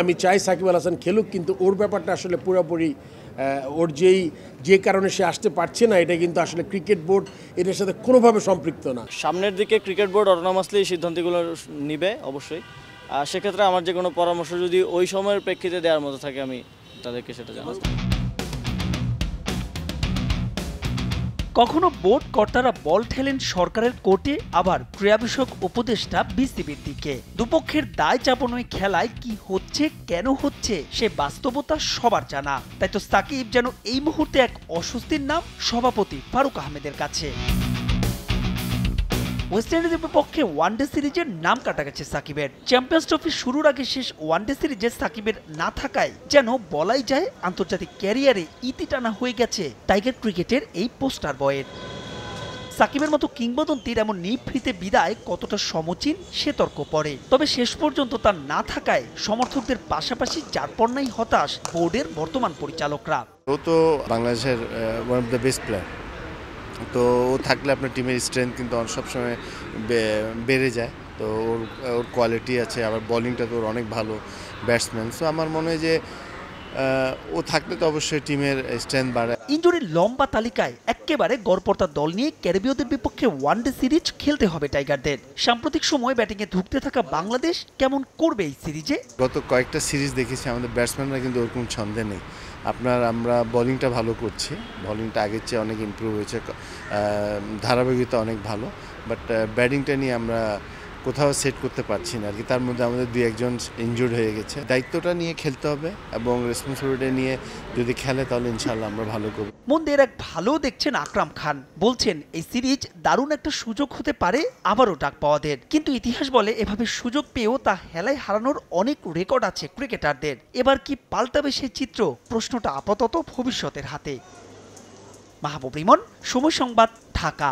আমি চাই সাকিব আল হাসান খেলুক, কিন্তু ওর ব্যাপারটা আসলে পুরোপুরি ওর যে কারণে সে আসতে পারছে না, এটা কিন্তু আসলে ক্রিকেট বোর্ড এটার সাথে কোনোভাবে সম্পৃক্ত না। সামনের দিকে ক্রিকেট বোর্ড অটোনমাসলি এই সিদ্ধান্তগুলো নিবে অবশ্যই। আর সেক্ষেত্রে আমার যে কোনো পরামর্শ যদি ওই সময়ের প্রেক্ষিতে দেওয়ার মতো থাকে আমি তাদেরকে সেটা জানাবো। কখনো বোর্ড কর্তারা বল ঠেলেন সরকারের কোর্টে, আবার ক্রীড়া বিষয়ক উপদেষ্টা বিসিবির দিকে। দুপক্ষের দায় চাপানোয় খেলায় কি হচ্ছে, কেন হচ্ছে, সে বাস্তবতা সবার জানা। তাই তো সাকিব যেন এই মুহূর্তে এক অস্বস্তির নাম সভাপতি ফারুক আহমেদের কাছে। ওয়েস্ট ইন্ডিজের বিপক্ষে ওয়ানডে সিরিজের নাম কাটা গেছে সাকিবের। চ্যাম্পিয়ন্স ট্রফি শুরুর আগে শেষ ওয়ানডে সিরিজে সাকিবের না থাকায় যেন বলাই যায় আন্তর্জাতিক ক্যারিয়ারে ইতি টানা হয়ে গেছে টাইগার ক্রিকেটের এই পোস্টার বয়ের। সাকিবের মতো কিংবদন্তির এমন নিভৃতে বিদায় কতটা সমীচীন সে তর্ক পড়ে। তবে শেষ পর্যন্ত তার না থাকায় সমর্থকদের পাশাপাশি যারপরনাই হতাশ বোর্ডের বর্তমান পরিচালকরা। ও তো বাংলাদেশের one of the best player, তো ও থাকলে আপনার টিমের স্ট্রেংথ কিন্তু সবসময় বেড়ে যায়। তো ওর কোয়ালিটি আছে, আবার বোলিংটা তো ওর অনেক ভালো ব্যাটসম্যান। সো আমার মনে হয় যে ও থাকলে তো অবশ্যই টিমের স্ট্রেংথ বাড়ে। ইনজুরির লম্বা তালিকায় একেবারে গড়পড়তা দল নিয়ে ক্যারিবীয়দের বিপক্ষে ওয়ানডে সিরিজ খেলতে হবে টাইগারদের। সাম্প্রতিক সময় ব্যাটিংয়ে ধুঁকতে থাকা বাংলাদেশ কেমন করবে এই সিরিজে? গত কয়েকটা সিরিজ দেখেছি আমাদের ব্যাটসম্যানরা কিন্তু ওরকম ছন্দে নেই। আমরা বোলিংটা ভালো করছি, বোলিংটা আগের চেয়ে অনেক ইমপ্রুভ হয়েছে, ধারাবাহিকতা অনেক ভালো, বাট ব্যাটিংটা নিয়ে আমরা কোথাও সেট করতে পারছি না আর কি। তার মধ্যে আমাদের 2-1 ইনজুর্ড হয়ে গেছে। দায়িত্বটা নিয়ে খেলতে হবে এবং রেসপন্সিবিলিটি নিয়ে যদি খেলে তাহলে ইনশাল্লাহ আমরা ভালো করব। মন্দের এক ভালো দেখছেন আকরাম খান, বলছেন এই সিরিজ দারুণ একটা সুযোগ হতে পারে আবারও ডাক পাওয়াদের। কিন্তু ইতিহাস বলে এভাবে সুযোগ পেয়েও তা হেলায় হারানোর অনেক রেকর্ড আছে ক্রিকেটারদের। এবার কি পাল্টাবে সেই চিত্র? প্রশ্নটা আপাতত ভবিষ্যতের হাতে। মাহবুব রিমন, সময় সংবাদ, ঢাকা।